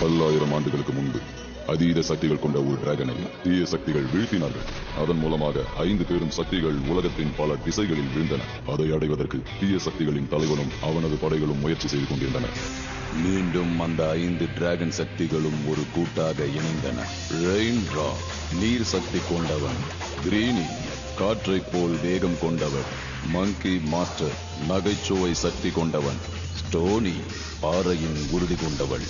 பல்லாயிரம் ஆண்டுகளுக்கு முன்பு அதீத சக்திகள் கொண்ட ஒரு டிராகனை தீய சக்திகள் வீழ்த்தினார்கள். அதன் மூலமாக 5 பெரும் சக்திகள் உலகத்தின் பல திசைகளில் வீழ்ந்தன. அதை அடைவதற்கு தீய சக்திகளின் தலைவனும் அவனது படைகளும் முயற்சி செய்து கொண்டிருந்தன. மீண்டும் அந்த 5 டிராகன் சக்திகளும் ஒரு கூட்டாக இணைந்தன. ரெயின்ட்ரா நீர் சக்தி கொண்டவன், கிரீனி காற்றை போல் வேகம் கொண்டவன், மங்கி மாஸ்டர் நகைச்சுவை சக்தி கொண்டவன், ஸ்டோனி பாறையின் உறுதி கொண்டவள்,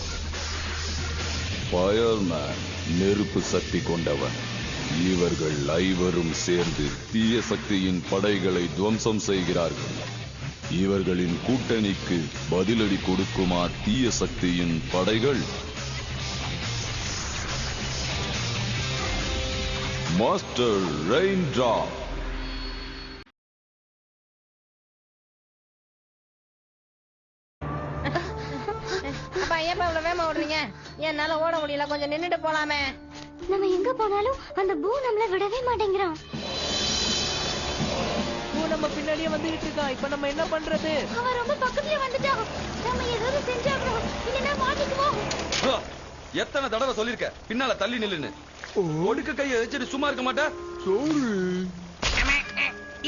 ஃபயர்மேன் நெருப்பு சக்தி கொண்டவன். இவர்கள் ஐவரும் சேர்ந்து தீய சக்தியின் படைகளை துவம்சம் செய்கிறார்கள். இவர்களின் கூட்டணிக்கு பதிலடி கொடுக்குமா தீய சக்தியின் படைகள்? மாஸ்டர் ரெயின்ட்ரா. என்னால ஓட முடியல, கொஞ்சம் நின்னுட்டு போலாமே. நம்ம எங்க போனாலும் அந்த பூ நம்மள விடவே மாட்டேங்கிறான். பூ நம்ம பின்னாடியே வந்துட்டு இருக்கா. இப்ப நம்ம என்ன பண்றது? அவன் ரொம்ப பக்கத்துல வந்துட்டான். நம்ம ஏதாவது செஞ்சாகணும், இல்லனா மாட்டிக்குவோம். எத்தனை தடவை சொல்லிருக்க பின்னால தள்ளி நில்லுன்னு. ஒடுக்க கையை வச்சுட்டு சும்மா இருக்க மாட்டா?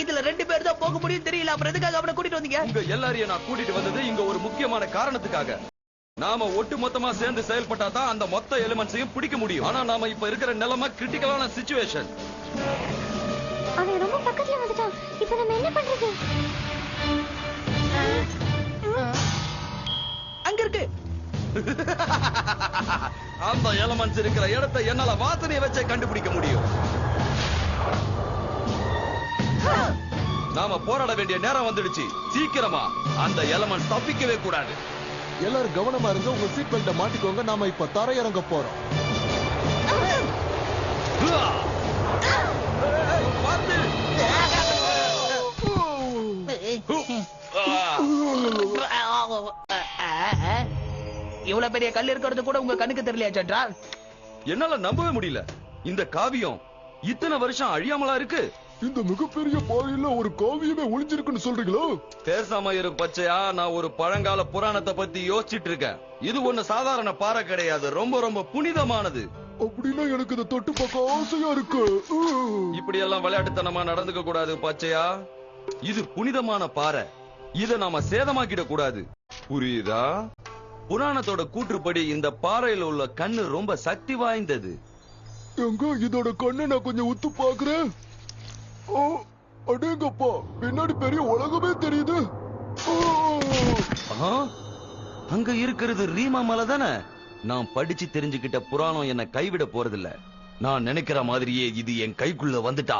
இதுல 2 பேர் தான் போக முடியும் தெரியல. அப்புறம் எதுக்காக அவனை கூட்டிட்டு வந்தீங்க? உங்க எல்லாரையும் நான் கூட்டிட்டு வந்தது இங்க ஒரு முக்கியமான காரணத்துக்காக. நாம ஒட்டு மொத்தமா சேர்ந்து செயல்பட்டா தான் அந்த மொத்த எலிமெண்ட்ஸையும் பிடிக்க முடியும். ஆனா நாம இப்ப இருக்கிற நிலைமை கிரிட்டிக்கலான சிச்சுவேஷன். அவன் ரொம்ப பக்கத்துல வந்துட்டான். இப்போ நம்ம என்ன பண்றது? அங்க இருக்கு. அந்த எலிமெண்ட்ஸ் இருக்கிற இடத்தை என்னால வாசனையை வச்சே கண்டுபிடிக்க முடியும். நாம போராட வேண்டிய நேரம் வந்துடுச்சு. சீக்கிரமா அந்த எலிமெண்ட்ஸ் தப்பிக்கவே கூடாது. எல்லாரும் கவனமா இருங்க. உங்க சீட் பெல்ட்ட மாட்டிக்கோங்க. நாம இப்ப தரையிறங்க போறோம். இவ்வளவு பெரிய கல் இருக்கிறது கூட உங்க கண்ணுக்கு தெரியலையா சென்றால்? என்னால நம்பவே முடியல. இந்த காவியம் இத்தனை வருஷம் அழியாமலா இருக்கு. இந்த மிகப்பெரிய பாறையில ஒரு காவியமே ஒளிஞ்சிருக்குன்னு சொல்றீங்களா? பேசாம இரு பச்சையா. நான் ஒரு பழங்கால புராணத்தை பத்தி யோசிச்சுட்டு இருக்கேன். இது ஒண்ணு சாதாரண பாறை கிடையாது, ரொம்ப ரொம்ப புனிதமானது. அப்படின்னா எனக்கு இதை தொட்டு பார்க்க ஆசையா இருக்கு. இப்படி எல்லாம் விளையாட்டுத்தனமா நடந்துக்க கூடாது பச்சையா. இது புனிதமான பாறை. இத நாம சேதமாக்கிட கூடாது, புரியுதா? புராணத்தோட கூற்றுப்படி இந்த பாறையில உள்ள கண்ணு ரொம்ப சக்தி வாய்ந்தது. எங்க இதோட கண்ணை நான் கொஞ்சம் உத்து பாக்குறேன். அடேங்கப்பா, பின்னாடி பெரிய உலகமே தெரியுது. அங்க இருக்கிறது ரீமா மலை தானே? நான் படிச்சு தெரிஞ்சுக்கிட்ட புராணம் என்ன கைவிட போறதில்ல. நான் நினைக்கிற மாதிரியே இது என் கைக்குள்ள வந்துட்டா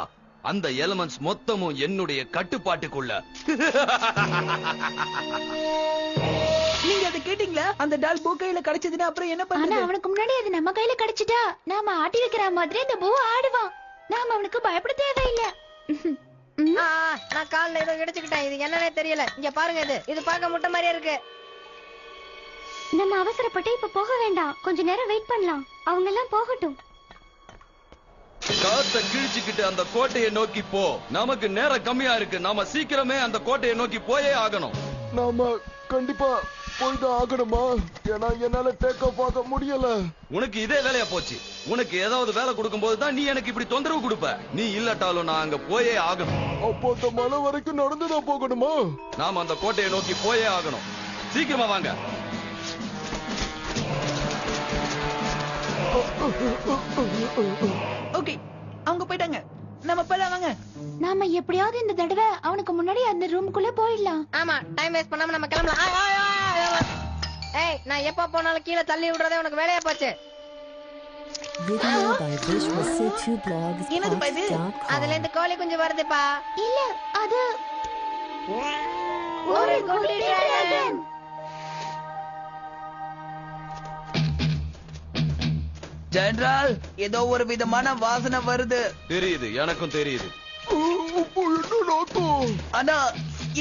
அந்த எலிமெண்ட்ஸ் மொத்தமும் என்னுடைய கட்டுப்பாட்டுக்குள்ள. நீங்க அதை கேட்டீங்களா? அந்த டால் பூ கையில கிடைச்சதுன்னா அப்புறம் என்ன ஆனா பண்ண? அவனுக்கு முன்னாடி அது நம்ம கையில கிடைச்சிட்டா நாம ஆட்டி வைக்கிற மாதிரி அந்த பூ ஆடுவான். நாம அவனுக்கு பயப்பட தேவையில்லை. நான் கால்ல ஏதோ இடிச்சுக்கிட்டேன். இது என்னன்னே தெரியல. இங்க பாருங்க, இது பார்க்க முட்டை மாதிரியே இருக்கு. நம்ம அவசரப்பட்டு இப்ப போக வேண்டாம். கொஞ்ச நேரம் வெயிட் பண்ணலாம். அவங்க எல்லாம் போகட்டும். காத்த கிழிச்சுக்கிட்டு அந்த கோட்டையை நோக்கி போ. நமக்கு நேரம் கம்மியா இருக்கு. நாம சீக்கிரமே அந்த கோட்டையை நோக்கி போயே ஆகணும். நாம கண்டிப்பா போய்தான் ஆகணுமா? ஏன்னா என்னால டேக் ஆஃப் ஆக முடியல. உனக்கு இதே வேலையா போச்சு. உனக்கு ஏதாவது வேலை கொடுக்கும் போதுதான் நீ எனக்கு இப்படி தொந்தரவு கொடுப்ப. நீ இல்லட்டாலும் நான் அங்க போயே ஆகணும். அப்போ அந்த மலை வரைக்கும் நடந்துதான் போகணுமா? நாம அந்த கோட்டையை நோக்கி போயே ஆகணும். சீக்கிரமா வாங்க. ஓகே, அவங்க போயிட்டாங்க. நம்ம போலாம் வாங்க. நாம எப்படியாவது இந்த தடவை அவனுக்கு முன்னாடி அந்த ரூமுக்குள்ள போயிடலாம். ஆமா, டைம் வேஸ்ட் பண்ணாம நம்ம கிளம்பலாம். ஏய், நான் எப்ப போனாலும் கீழே தள்ளி விடுறதே உனக்கு வேலையா போச்சு. அதுல இருந்து கோழி குஞ்சு வருதுப்பா. இல்ல, அது ஒரு குட்டி டிராகன். ஜெனரல், ஏதோ ஒரு விதமான வாசனை வருது. தெரியுது, எனக்கும் தெரியுது. ஆனா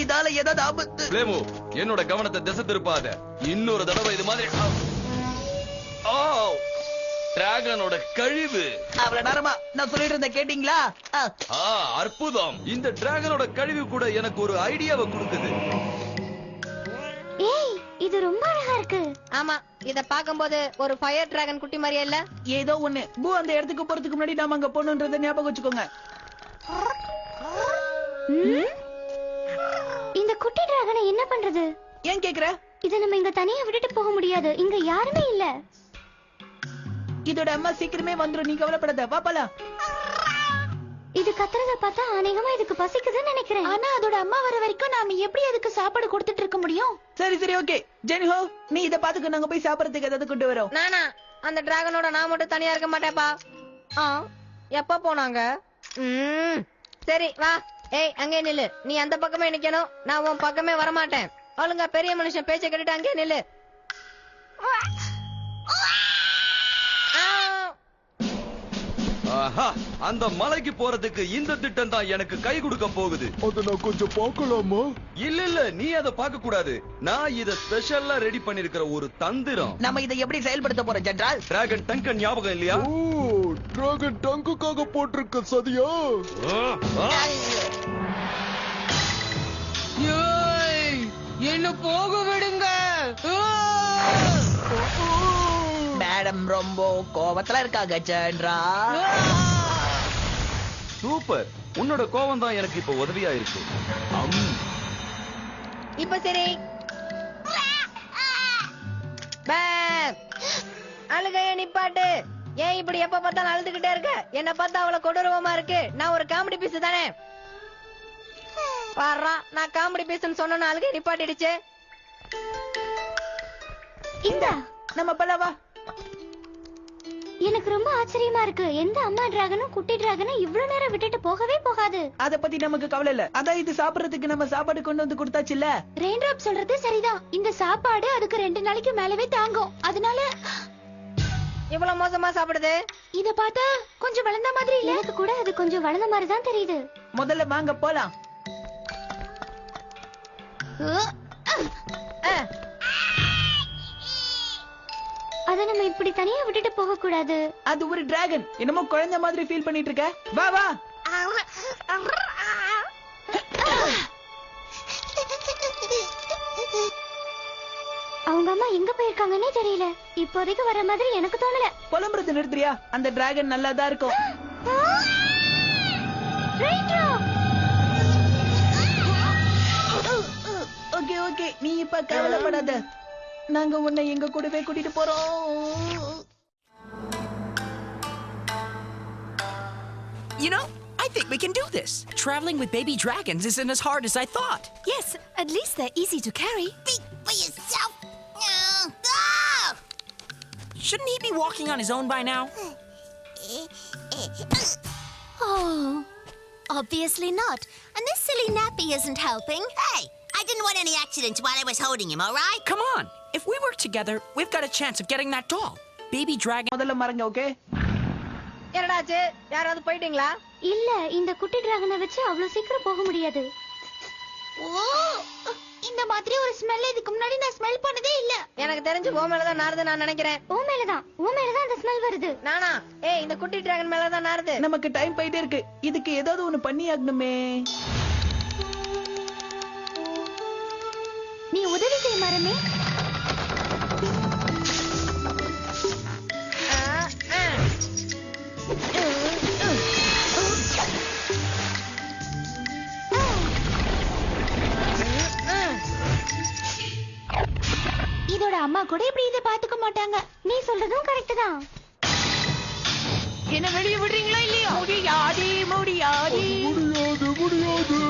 இதால ஏதாவது ஆபத்து? பிளேமோ, என்னோட கவனத்தை திசை திருப்பாத. இன்னொரு தடவை இது மாதிரி. டிராகனோட கழிவு. அவ்வளவு நேரமா நான் சொல்லிட்டு இருந்த கேட்டீங்களா? அற்புதம். இந்த டிராகனோட கழிவு கூட எனக்கு ஒரு ஐடியாவை கொடுக்குது. ஏய், இது ரொம்ப அழகா இருக்கு. ஆமா, இத பாக்கும்போது ஒரு ஃபயர் டிராகன் குட்டி மாதிரியே இல்ல? ஏதோ ஒண்ணு. பூ அந்த இடத்துக்கு போறதுக்கு முன்னாடி நாம அங்க போகணுன்றத ஞாபகம் வச்சுக்கோங்க. இந்த குட்டி டிராகனை என்ன பண்றது? ஏன் கேக்குற? இத நம்ம இங்க தனியா விட்டுட்டு போக முடியாது. இங்க யாருமே இல்ல. இதோட அம்மா சீக்கிரமே வந்துரும், நீ கவலைப்படாத. வா போலாம். இது கத்துறத பார்த்தா அநேகமா இதுக்கு பசிக்குதுன்னு நினைக்கிறேன். ஆனா அதோட அம்மா வர வரைக்கும் நாம எப்படி அதுக்கு சாப்பாடு கொடுத்துட்டு இருக்க முடியும்? சரி சரி, ஓகே. ஜெனிஹோ, நீ இத பாத்துக்க, நாங்க போய் சாப்பிடறதுக்கு ஏதாவது கொண்டு வரோம். நானா அந்த டிராகனோட நான் மட்டும் தனியா இருக்க மாட்டேப்பா. எப்ப போனாங்க? சரி வா. ஏய், அங்கே நில்லு. நீ அந்த பக்கமே நிக்கணும், நான் உன் பக்கமே வரமாட்டேன். ஒழுங்கா பெரிய மனுஷன் பேச்ச கேட்டுட்டு அங்கே நில்லு. ஆஹா, அந்த மலைக்கு போறதுக்கு இந்த திட்டம் தான் எனக்கு கை கொடுக்க போகுது. அத நான் கொஞ்சம் பார்க்கலாமா? இல்ல நீ அதை பார்க்க கூடாது. நான் இத ஸ்பெஷலா ரெடி பண்ணிருக்கிற ஒரு தந்திரம். நம்ம இதை எப்படி செயல்படுத்த போறோம் ஜெனரல்? டிராகன் டங்கன் ஞாபகம் இல்லையா? ஓ, டிராகன் டங்குக்காக போட்டிருக்க சதியா? என்ன போக விடுங்க. மேடம் ரொம்ப கோவத்துல இருக்காங்க ஜெனரல். சூப்பர், உன்னோட கோவம் தான் எனக்கு இப்ப உதவியா இருக்கு. இப்ப சரி. அழுகைய நிப்பாட்டு. ஏன் இப்படி எப்ப பார்த்தாலும் அழுதுகிட்டே இருக்க? என்ன பார்த்தா அவ்வளவு கொடூரமா இருக்கு. நான் ஒரு காமெடி பீஸ் தானே. வர்றா, நான் காமெடி பீஸ்னு சொன்ன அழுகை நிப்பாட்டிடுச்சு. இந்த நம்ம போலாம், வா. எனக்கு ரொம்ப ஆச்சரியமா இருக்கு. எந்த அம்மா டிராகனும் குட்டி டிராகனும் இவ்வளவு நேரம் விட்டுட்டு போகவே போகாது. அத பத்தி நமக்கு கவலை இல்ல. அதான் இது சாப்பிடறதுக்கு நம்ம சாப்பாடு கொண்டு வந்து கொடுத்தாச்சுல்ல. ரெயின்ட்ராப் சொல்றது சரிதான். இந்த சாப்பாடு அதுக்கு 2 நாளைக்கு மேலவே தாங்கும். அதனால இவ்வளவு மோசமா சாப்பிடுது. இத பார்த்தா கொஞ்சம் வளர்ந்த மாதிரி இல்ல? எனக்கு கூட அது கொஞ்சம் வளர்ந்த மாதிரி தான் தெரியுது. முதல்ல வாங்க போலாம். அத நம்ம இப்படி தனியா விட்டுட்டு போக கூடாது. அது ஒரு டிராகன். என்னமோ குழந்தை மாதிரி ஃபீல் பண்ணிட்டு இருக்க. வா வா. அவங்க அம்மா எங்க போயிருக்காங்கன்னே தெரியல. இப்போதைக்கு வர மாதிரி எனக்கு தோணல. புலம்புறது நிறுத்துறியா? அந்த டிராகன் நல்லா தான் இருக்கும். ஓகே ஓகே, நீ இப்ப கவலைப்படாத. நாங்க உன்னை எங்க கூடவே கூட்டிட்டு போறோம். You know, I think we can do this. Traveling with baby dragons isn't as hard as I thought. Yes, at least they're easy to carry. Speak for yourself. Shouldn't he be walking on his own by now? Oh, obviously not. And this silly nappy isn't helping. Hey, I didn't want any accidents while I was holding him, all right? Come on. If we work together, we've got a chance of getting that doll. Baby dragon. முதல்ல மறங்க. Okay, என்னடாச்சு? யாராவது போயிட்டீங்களா? இல்ல, இந்த குட்டி டிராகனை வச்சு அவ்வளவு சீக்கிரம் போக முடியாது. இந்த மாதிரி ஒரு ஸ்மெல் இதுக்கு முன்னாடி நான் ஸ்மெல் பண்ணதே இல்ல. எனக்கு தெரிஞ்சு ஓ மேலதான் நாறுது நான் நினைக்கிறேன். ஓ மேலதான் அந்த ஸ்மெல் வருது. நானா? ஏய், இந்த குட்டி டிராகன் மேலதான் நாறுது. நமக்கு டைம் போயிட்டே இருக்கு. இதுக்கு ஏதாவது ஒண்ணு பண்ணி ஆகணுமே. நீ உதவி செய் மரமே. இதோட அம்மா கூட இப்படி இதை பாத்துக்க மாட்டாங்க. நீ சொல்றதும் கரெக்ட் தான். என்ன வெளிய விடுறீங்களா இல்லையா? முடியாது முடியாது முடியாது.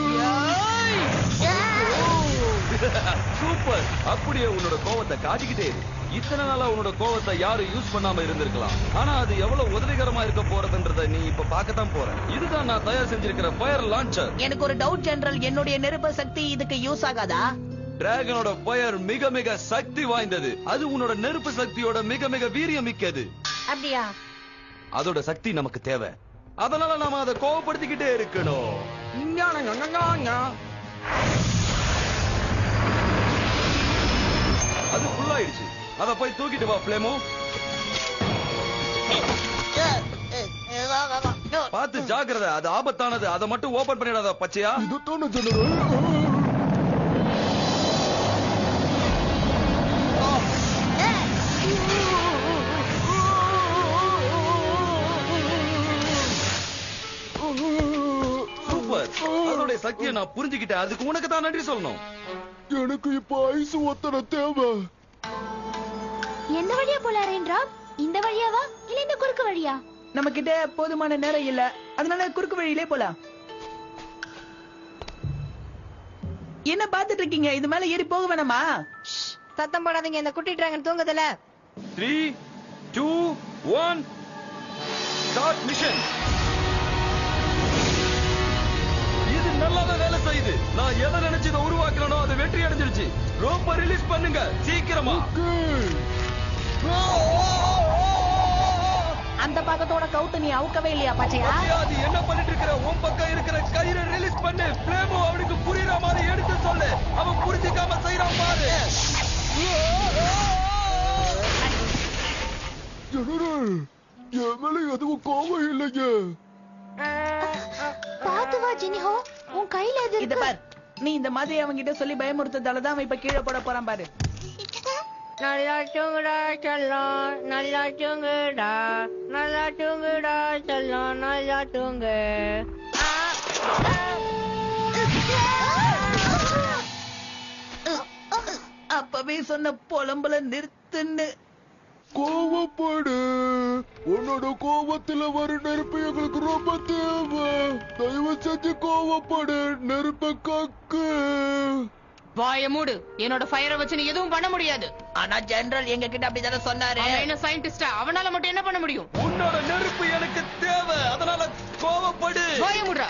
சூப்பர், அப்படியே உன்னோட கோவத்தை காட்டிக்கிட்டே இரு. இத்தனை நாளா உன்னோட கோவத்தை யாரும் யூஸ் பண்ணாம இருந்திருக்கலாம். ஆனா அது எவ்வளவு உதவிகரமா இருக்க போறதுன்றத நீ இப்ப பார்க்கத்தான் போற. இதுதான் நான் தயார் செஞ்சிருக்கிற ஃபயர் லான்ச்சர். எனக்கு ஒரு டவுட் ஜெனரல். என்னுடைய நெருப்பு சக்தி இதுக்கு யூஸ் ஆகாதா? டிராகனோட ஃபயர் மிக மிக சக்தி வாய்ந்தது. அது உன்னோட நெருப்பு சக்தியோட மிக மிக வீரியம் மிக்கது. அப்படியா? அதோட சக்தி நமக்கு தேவை. அதனால நாம அதை கோவப்படுத்திக்கிட்டே இருக்கணும். அது ஃபுல் ஆயிடுச்சு. அத போய் தூக்கிட்டு வா ஃப்ளேமோ. பார்த்து ஜாக்கிரதை, அது ஆபத்தானது. அதை மட்டும் ஓபன் பண்ணிடாத பச்சையா. இதுதான ஜெனரல். சக்தியை நான் புரிஞ்சுக்கிட்டேன். அதுக்கு உனக்கு தான் நன்றி சொல்லணும். எனக்கு இப்ப ஐஸ் ஒத்தனை தேவை. எந்த வழியா போலாம் ரெயின்ட்ரா? இந்த வழியாவா இல்ல இந்த குறுக்கு வழியா? நம்ம கிட்ட போதுமான நேரம் இல்ல, அதனால குறுக்கு வழியிலே போலாம். என்ன பாத்துட்டு இருக்கீங்க? இது மேல ஏறி போக வேணாமா? சத்தம் போடாதீங்க, இந்த குட்டி டிராகன் தூங்குதுல. 3, 2, 1 start mission. இது நல்லாவே வேலை செய்யுது. நான் எதை நினைச்சு இதை உருவாக்குறேனோ அது வெற்றி அடைஞ்சிருச்சு. ரொம்ப ரிலீஸ் பண்ணுங்க சீக்கிரமா. அந்த பக்கத்தோட கவுத்து நீ அவுக்கவே இல்லையா பச்சையா? அது என்ன பண்ணிட்டு இருக்கிற? உன் பக்கம் இருக்கிற கயிறை ரிலீஸ் பண்ணு. ஃப்ளேமோ அவனுக்கு புரியுற மாதிரி எடுத்து சொல்லு. அவன் புரிஞ்சுக்காம செய்யறான் பாரு. ஜெனரல், என் மேல எதுவும் கோவம் இல்லைங்க. பாத்து வா ஜினிஹோ, உன் கையில அது இத இருக்கு. பார், நீ இந்த மாதிரி அவங்க கிட்ட சொல்லி பயமுறுத்ததாலதான் அவன் இப்ப கீழே போட போறான் பாரு. நல்லா தூங்குடா செல்லம், நல்லா தூங்குடா, நல்லா தூங்குடா செல்லம், நல்லா தூங்கு. அப்பவே சொன்ன புலம்பல நிறுத்துன்னு. கோவப்படு. உன்னோட கோவத்துல வர நெருப்பு எங்களுக்கு ரொம்ப தேவை. தயவு செஞ்சு கோவப்படு. நெருப்ப கக்கு. வாய மூடு. என்னோட ஃபயரை வச்சு நீ எதுவும் பண்ண முடியாது. ஆனா ஜெனரல் எங்க கிட்ட அப்படிதானே சொன்னாரு. அவன் என்ன சயின்டிஸ்டா? அவனால மட்டும் என்ன பண்ண முடியும்? உன்னோட நெருப்பு எனக்கு தேவை. அதனால கோவப்படு. வாய மூடுறா.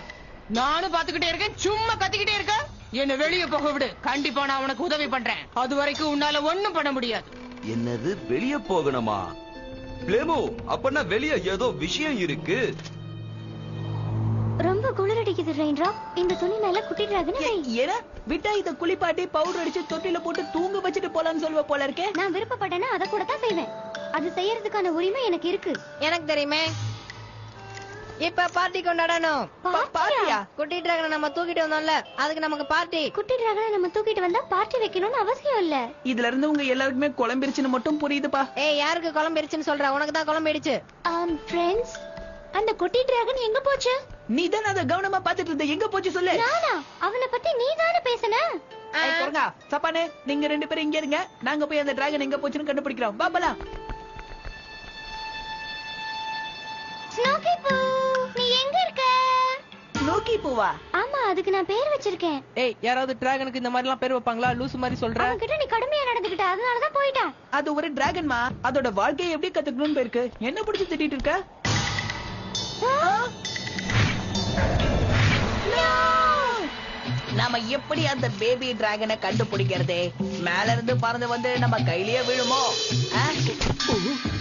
நானும் பாத்துக்கிட்டே இருக்கேன், சும்மா கத்திக்கிட்டே இருக்க. என்ன வெளியே போக விடு. கண்டிப்பா நான் உனக்கு உதவி பண்றேன். அது வரைக்கும் உன்னால ஒண்ணும் பண்ண முடியாது. என்னது வெளிய போகணுமா? ஃப்ளேமோ, அப்பனா வெளிய ஏதோ விஷயம் இருக்கு. ரொம்ப குளிரடிக்குது ரெயின்ட்ரா. இந்த துணி மேல குட்டி டிராகன் வை. ஏன்னா விட்டா இத குளிப்பாட்டி பவுடர் அடிச்சு தொட்டில போட்டு தூங்க வச்சுட்டு போலான்னு சொல்லுவ போல இருக்கே. நான் விருப்பப்பட்டேன்னா அதை கூட தான் செய்வேன். அது செய்யறதுக்கான உரிமை எனக்கு இருக்கு. எனக்கு தெரியுமே. இப்ப பார்ட்டி கொண்டாடணும். பாத்தியா? குட்டி டிராகனை நம்ம தூக்கிட்டு வந்தோம்ல, அதுக்கு நமக்கு பார்ட்டி. குட்டி டிராகனை நம்ம தூக்கிட்டு வந்தா பார்ட்டி வைக்கணும்னு அவசியம் இல்ல. இதுல இருந்து உங்க எல்லாருக்குமே குழம்பிருச்சுன்னு மட்டும் புரியுதுப்பா. ஏய், யாருக்கு குழம்பிருச்சுன்னு சொல்ற? உனக்கு தான் குழம்பிடுச்சு. ஃப்ரெண்ட்ஸ், அந்த குட்டி டிராகன் எங்க போச்சு? நீ தானே அதை கவனமா பாத்துட்டு இருந்த. எங்க போச்சு சொல்லு. நானா? அவனை பத்தி நீ தானே பேசுன. சப்பானே, நீங்க 2 பேரும் இங்க இருங்க. நாங்க போய் அந்த டிராகன் எங்க போச்சுன்னு கண்டுபிடிக்கிறோம். பாப்பலா. ஸ்னோக்கி பூ, நீ எங்க இருக்க? ஸ்னோக்கி பூவா? ஆமா, அதுக்கு நான் பேர் வச்சிருக்கேன். ஏய், யாராவது டிராகனுக்கு இந்த மாதிரி எல்லாம் பேர் வைப்பாங்களா? லூசு மாதிரி சொல்ற. அவன் கிட்ட நீ கடுமையா நடந்துக்கிட்ட, அதனாலதான் போயிட்டான். அது ஒரு டிராகன்மா. அதோட வாழ்க்கையை எப்படி கத்துக்கணும்னு போயிருக்கு. என்ன பிடிச்சு திட்டிட்டு இருக்க? நாம எப்படி அந்த பேபி டிராகனை கண்டுபிடிக்கிறது? மேல இருந்து பறந்து வந்து நம்ம கையிலேயே விழுமோ?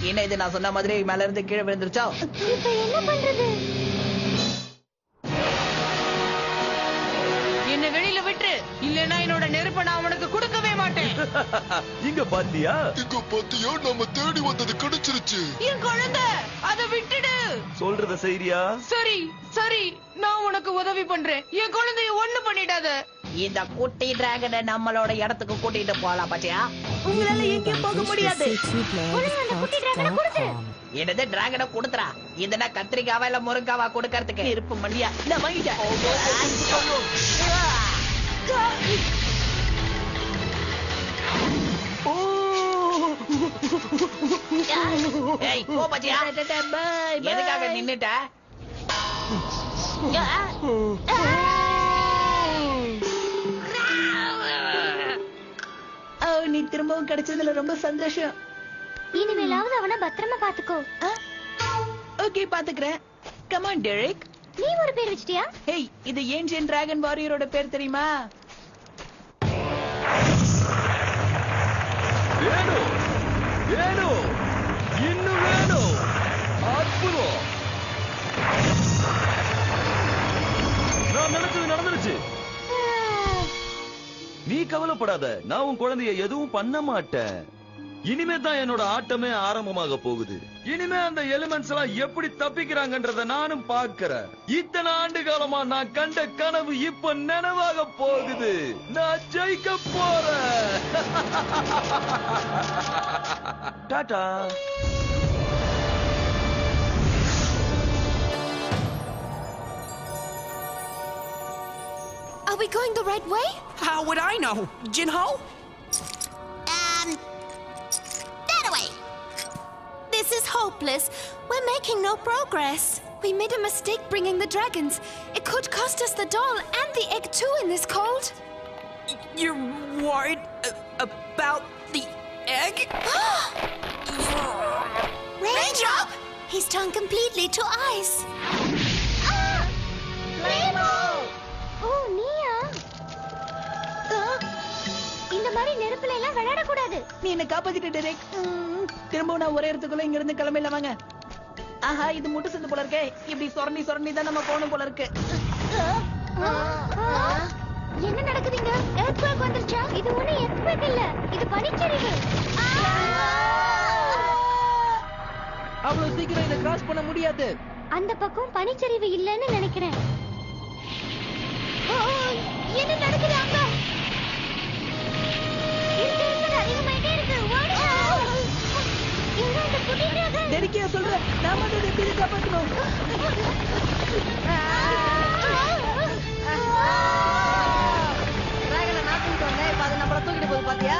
என்ன இது நான் சொன்ன மாதிரி மேல இருந்து கீழே விழுந்துருச்சோ? இப்ப என்ன பண்றது? என்ன வெளியில விட்டு, இல்லன்னா என்னோட நெருப்பை நான் உனக்கு கொடுக்கவே மாட்டேன். இங்க பாத்தியா? இங்க பாத்தியா? நம்ம தேடி வந்தது கிடைச்சிருச்சு. என் குழந்தை, அதை விட்டுடு. சொல்றத செய்றியா? சரி சரி, நான் உனக்கு உதவி பண்றேன். என் குழந்தைய ஒண்ணு பண்ணிடாத. இந்த குட்டி டிராகனை நம்மளோட இடத்துக்கு கூட்டிட்டு போலாம் பாத்தியா? உங்களால எங்கேயும் போக முடியாது. அந்த குட்டி டிராகனை கொடுத்து. என்னது டிராகனை கொடுத்துறா? இதுனா கத்திரிக்காவா இல்ல முருங்காவா கொடுக்கறதுக்கு? இருப்பு மணியா நான் வாங்கிட்டேன். ஏய், போ பாத்தியா? எதுக்காக நின்னுட்ட? நீ திரும்பவும் கிடைச்சதுல ரொம்ப சந்தோஷம். இனிமேலாவது அவனை பத்திரமா பாத்துக்கோ. ஓகே, பாத்துக்கிறேன். Come on Derek. நீ ஒரு பேர் வச்சிட்டியா? ஹேய், இது ஏன்ஷியன்ட் டிராகன் வாரியரோட பேர் தெரியுமா? வேணும் வேணும் இன்னும் வேணும். அற்புதம். நான் நினைச்சது நடந்துருச்சு. நீ கவலைப்படாத. நான் உன் குழந்தைய எதுவும் பண்ண மாட்டேன். இனிமே தான் என்னோட ஆட்டமே ஆரம்பமாக போகுது. இனிமே அந்த எலிமெண்ட்ஸ் எல்லாம் எப்படி தப்பிக்கிறாங்கன்றத நானும் பார்க்கிறேன். இத்தனை ஆண்டு காலமா நான் கண்ட கனவு இப்ப நினைவாக போகுது. நான் ஜெயிக்க போறேன். Tata. we going the right way? How would I know? Jinho? That away. This is hopeless. We're making no progress. We made a mistake bringing the dragons. It could cost us the doll and the egg too in this cold. You're worried about the egg? Raindrop! He's turned completely to ice. ஓ நீயா? இந்த மாதிரி நெருப்புல எல்லாம் விளையாட கூடாது. நீ என்ன காப்பாத்திட்ட Derek. திரும்ப நான் ஒரே இடத்துக்குள்ள இங்க இருந்து கிளம்பிடல வாங்க. ஆஹா இது முட்டு சந்து போல இருக்கே. இப்படி சொரண்டி தான் நம்ம போகணும் போல இருக்கு. என்ன நடக்குதுங்க? எர்த்குவேக் வந்துருச்சா? இது ஒண்ணு எர்த்குவேக் இல்ல. இது பனிச்சரிவு. அவ்வளவு சீக்கிரம் இதை கிராஸ் பண்ண முடியாது. அந்த பக்கம் பனிச்சரிவு இல்லன்னு நினைக்கிறேன். என்ன நடக்குது அங்க? இருக்கிறது அதிகமாயிட்டே இருக்கு. ஓடுங்க. எங்க அந்த குட்டி டிராகன்? டெரெக்கியா சொல்ற நாம அதை எப்படி காப்பாத்தணும்? டிராகனை நாட்டுக்கு வந்தேன். இப்ப அது நம்மள தூக்கிட்டு போகுது பாத்தியா?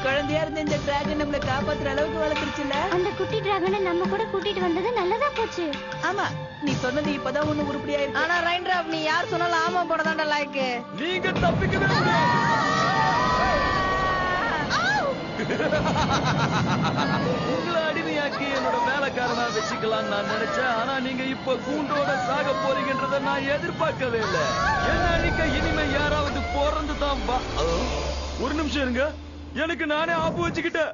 குழந்தையா இருந்த இந்த டிராகன் நம்மள காப்பாத்துற அளவுக்கு வளர்ந்துருச்சுல்ல. அந்த குட்டி டிராகனை நம்ம கூட கூட்டிட்டு வந்தது நல்லதா போச்சு. ஆமா நீ சொன்னது இப்பதான் ஒண்ணு உருப்படியா இருக்கு. ஆனா ரெயின்ட்ராப் நீ யார் சொன்னாலும் ஆமா போடதாண்டா லாய்க்கு. நீங்க தப்பிக்கவே முடியாது. உங்களை அடிமையாக்கி என்னோட வேலைக்காரனா வச்சுக்கலாம் நான் நினைச்சேன். ஆனா நீங்க இப்ப கூண்டோட சாக போறீங்கன்றத நான் எதிர்பார்க்கவே இல்லை. என்ன அன்னைக்கு இனிமே யாராவது பிறந்து தான் ஒரு நிமிஷம் இருங்க. எனக்கு நானே ஆப்பு வச்சுக்கிட்டேன்.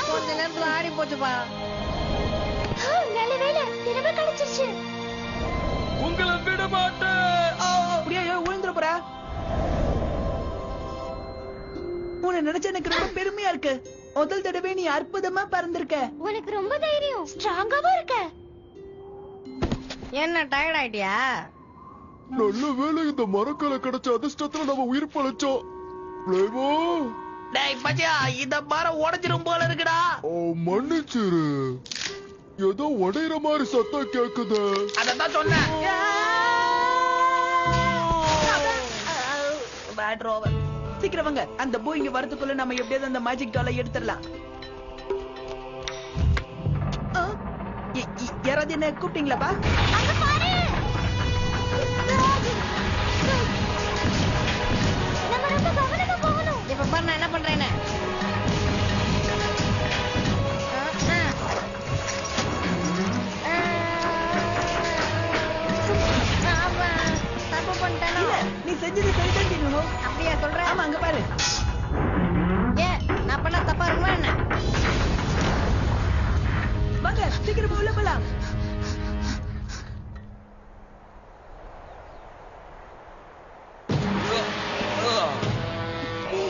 கொஞ்ச நேரத்துல ஆடி போச்சுப்பா. நல்ல வேளை திரும்ப கிடைச்சிருச்சு. உங்களை விட மாட்டேன். அப்படியே விழுந்துற போறா. உன்னை நினைச்ச எனக்கு ரொம்ப பெருமையா இருக்கு. முதல் தடவை நீ அற்புதமா பறந்திருக்க. உனக்கு ரொம்ப தைரியம். ஸ்ட்ராங்காவும் இருக்க. என்ன டயர்ட் ஆயிட்டியா? நல்ல வேளை இந்த மரக்கலை கிடைச்ச அதிர்ஷ்டத்துல நம்ம உயிர் பழைச்சோம். டேய் பச்சா இந்த மரம் உடைஞ்சிரும் போல இருக்குடா. மன்னிச்சிரு. ஏதோ உடையிற மாதிரி சத்தம் கேக்குது. அதான் சொன்னேன். Bad Rover. சீக்கிரம் வாங்க. அந்த பூ இங்க வரதுக்குள்ள நம்ம எப்படியாவது அந்த மேஜிக் டாலை எடுத்துடலாம். யாராவது என்ன கூப்பிட்டீங்களாப்பா? அங்க பாரு. நம்ம ரொம்ப கவனமா போகணும். இப்ப பாரு நான் என்ன பண்றேன்னு. தப்பு பண்ணிட்டேனோ? நீ செஞ்சது சரிதான் செய்யணும். அப்படியா சொல்ற? ஆமா அங்க பாரு. ஏன் நான் பண்ண தப்பா இருக்குமா என்ன? வாங்க சீக்கிரமா உள்ள போலாம்.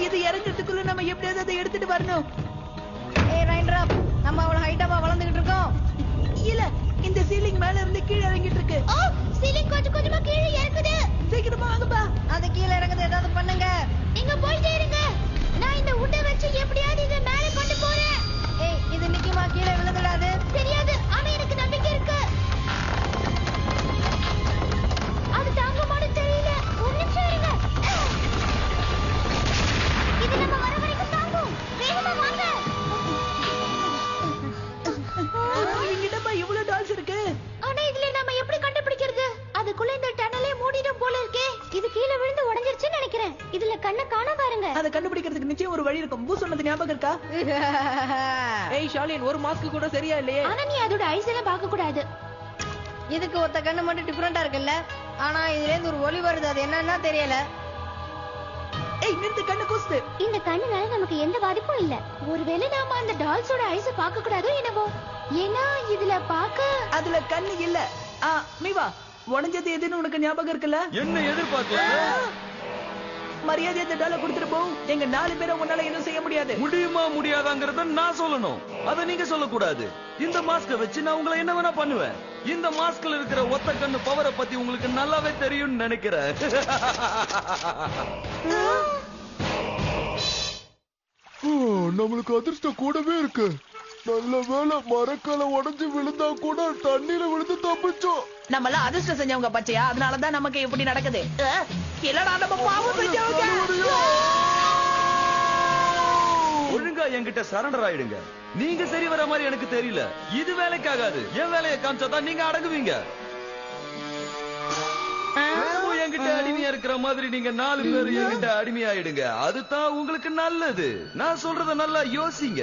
இது இறங்கிறதுக்குள்ள நம்ம எப்படியாவது அதை எடுத்துட்டு வரணும். ஏய் ரெயின்ட்ராப் நம்ம அவ்வளவு ஹைட்டாவா வளர்ந்துகிட்டு இருக்கோம். இல்ல இந்த சீலிங் மேல இருந்து கீழே இறங்கிட்டு இருக்கு. சீலிங் கொஞ்சமா கீழே இறங்குது. சீக்கிரமா வாங்கப்பா. அது கீழே இறங்குது. ஏதாவது பண்ணுங்க. நீங்க போயிட்டே இருங்க. நான் இந்த உட்டை வச்சு எப்படியாவது இதை மேலே கொண்டு போறேன். ஏய் இது நிக்குமா? கீழே விழுந்துடாது. தெரியாது ஆனா எனக்கு நம்பிக்கை இருக்கு. அது தாங்குமான்னு தெரியல. ஒரு நிமிஷம் இருங்க. இது நம்ம வர வரைக்கும் தாங்கும். வேகமா வாங்க. இங்கிட்டப்பா இவ்வளவு டால்ஸ் இருக்கு. ஆனா இதுல நம்ம எப்படி கண்டுபிடிக்கிறது? அதுக்குள்ள இந்த டனலே மூடிடும் போல இருக்கே. இது கீழே விழுந்து உடைஞ்சிருச்சுன்னு நினைக்கிறேன். இதுல கண்ணை காண பாருங்க. அதை கண்டுபிடிக்கிறதுக்கு நிச்சயம் ஒரு வழி இருக்கும். பூ சொன்னது ஞாபகம் இருக்கா? ஏய் ஷாலின் ஒரு மாஸ்க் கூட சரியா இல்லையே. ஆனா நீ அதோட ஐஸ் எல்லாம் பார்க்க கூடாது. இதுக்கு ஒத்த கண்ணு மட்டும் டிஃபரெண்டா இருக்குல்ல. ஆனா இதுல இருந்து ஒரு ஒளி வருது. அது என்னன்னா தெரியல. ஏய் நிறுத்து கண்ணு கூசுது. இந்த கண்ணுனால நமக்கு எந்த பாதிப்பும் இல்ல. ஒருவேளை நாம அந்த டால்ஸோட ஐஸ பார்க்க கூடாதோ என்னவோ. ஏன்னா இதுல அதுல கண்ணு இல்ல. மீவா உடைஞ்சது எதுன்னு உனக்கு ஞாபகம் இருக்குல்ல? என்ன எதிர்பார்க்க? மரியாதை இந்த டாலை கொடுத்துட்டு போ. எங்க 4 பேரை உன்னால என்ன செய்ய முடியாது. முடியுமா முடியாதாங்கிறத நான் சொல்லணும். அத நீங்க சொல்லக்கூடாது. இந்த மாஸ்க வச்சு நான் உங்களை என்ன வேணா பண்ணுவேன். இந்த மாஸ்க்ல இருக்கிற ஒத்த கண்ணு பவரை பத்தி உங்களுக்கு நல்லாவே தெரியும்னு நினைக்கிறேன். நம்மளுக்கு அதிர்ஷ்டம் கூடவே இருக்கு. நல்ல வேளை மரக்கால உடைஞ்சு விழுந்தா கூட தண்ணீர விழுந்து தப்பிச்சோம். நம்மளாம் அதிர்ஷ்டம் செஞ்சவங்க பச்சையா, அதனாலதான் நமக்கு இப்படி நடக்குது. இல்லடா நம்ம பாவம் செஞ்சவங்க. ஒழுங்கா என்கிட்ட சரண்டர் ஆயிடுங்க. நீங்க சரி வர மாதிரி எனக்கு தெரியல. இது வேலைக்காகாது. என் வேலையை காமிச்சாதான் நீங்க அடங்குவீங்க. என்கிட்ட அடிமையா இருக்கிற மாதிரி நீங்க 4 பேர் என்கிட்ட அடிமையாயிடுங்க. அதுதான் உங்களுக்கு நல்லது. நான் சொல்றத நல்லா யோசிங்க.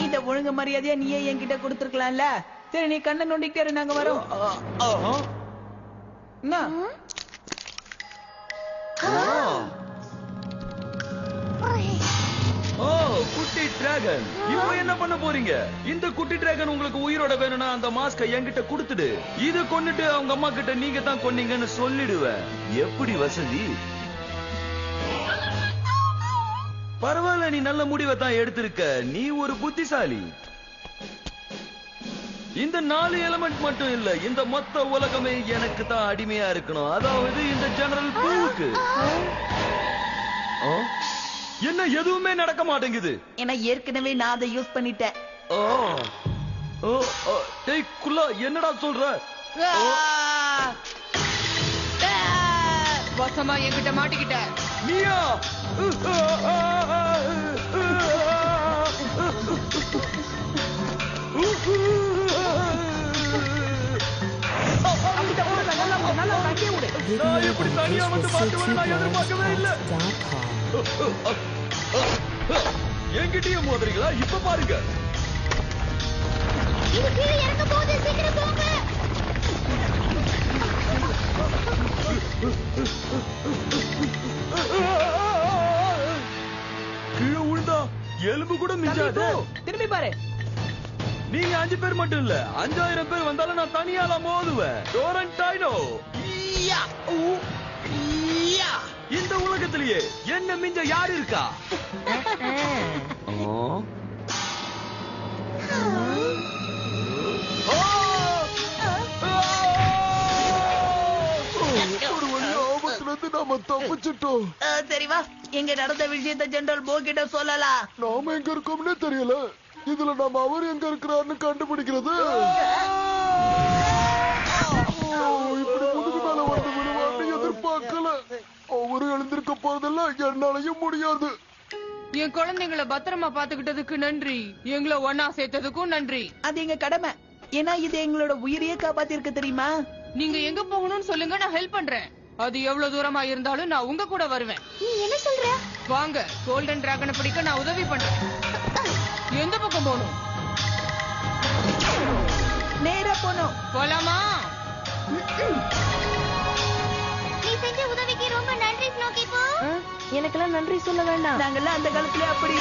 இந்த ஒழுங்கு மரியாதையா நீயே என்கிட்ட கொடுத்துருக்கலாம்ல. சரி நீ கண்ணை நோண்டிக்கிட்டே இரு, நாங்க வரோம். என்ன? ஓ, குட்டி டிராகன். இப்போ என்ன பண்ண போறீங்க? இந்த குட்டி டிராகன் உங்களுக்கு உயிரோட வேணும்னா அந்த மாஸ்கை என்கிட்ட கொடுத்துடு. இது கொன்னுட்டு அவங்க அம்மா கிட்ட நீங்க தான் கொன்னீங்கன்னு சொல்லிடுவேன். எப்படி வசதி? பரவாயில்ல, நீ நல்ல முடிவை தான் எடுத்திருக்க. நீ ஒரு புத்திசாலி. இந்த 4 எலிமெண்ட் மட்டும் இல்ல, இந்த மொத்த உலகமே எனக்கு தான் அடிமையா இருக்கணும். அதாவது இந்த ஜெனரல் பூவுக்கு. என்ன எதுவுமே நடக்க மாட்டேங்குது? ஏன்னா ஏற்கனவே நான் அதை யூஸ் பண்ணிட்டேன். டேய் குல்லா, என்னடா சொல்ற? வசமா என்கிட்ட மாட்டிக்கிட்ட. நீயா? நான் இப்படி தனியா வந்து பார்த்து நான் எதிர்பார்க்கவே இல்ல. என்கிட்டயும் மோதுறீங்களா? இப்ப பாருங்க. இது கீழே இறங்க போகுது, சீக்கிரம் போங்க. கீழே விழுந்தா எலும்பு கூட மிஞ்சாது. திரும்பி பாரு. நீங்க 5 பேர் மட்டும் இல்ல, 5000 பேர் வந்தாலும் நான் தனியால மோதுவேன். டோரன்டைனோ. இந்த உலகத்திலேயே என்ன மிஞ்ச யாரு இருக்கா? ஒரு வழி ஆபத்துல இருந்து நாம தப்பிச்சிட்டோம். சரி வா, எங்க நடந்த விஷயத்தை ஜெனரல் போ கிட்ட சொல்லலாம். நாம எங்க இருக்கோம்னே தெரியல. இதுல நாம அவர் எங்க இருக்கிறாருன்னு கண்டுபிடிக்கிறது. இப்படி முதுகு மேல வந்து விழுவான்னு எதிர்பார்க்கல. அவரு எழுந்திருக்க போறதெல்லாம் என்னாலையும் முடியாது. என் குழந்தைங்களை பத்திரமா பாத்துக்கிட்டதுக்கு நன்றி. எங்களை ஒன்னா சேர்த்ததுக்கும் நன்றி. அது எங்க கடமை. ஏன்னா இது எங்களோட உயிரையே காப்பாத்தி இருக்கு தெரியுமா? நீங்க எங்க போகணும்னு சொல்லுங்க, நான் ஹெல்ப் பண்றேன். அது எவ்வளவு தூரமா இருந்தாலும் நான் உங்க கூட வருவேன். நீ என்ன சொல்ற? வாங்க, கோல்டன் டிராகனை பிடிக்க நான் உதவி பண்றேன். எந்த பக்கம் போகணும்? நேரா போனோம். போலாமா? நீ செஞ்ச உதவிக்கு ரொம்ப நன்றி ஸ்னோக்கி போ. எனக்கெல்லாம் நன்றி சொல்ல வேண்டாம். நாங்கெல்லாம் அந்த காலத்துல அப்படி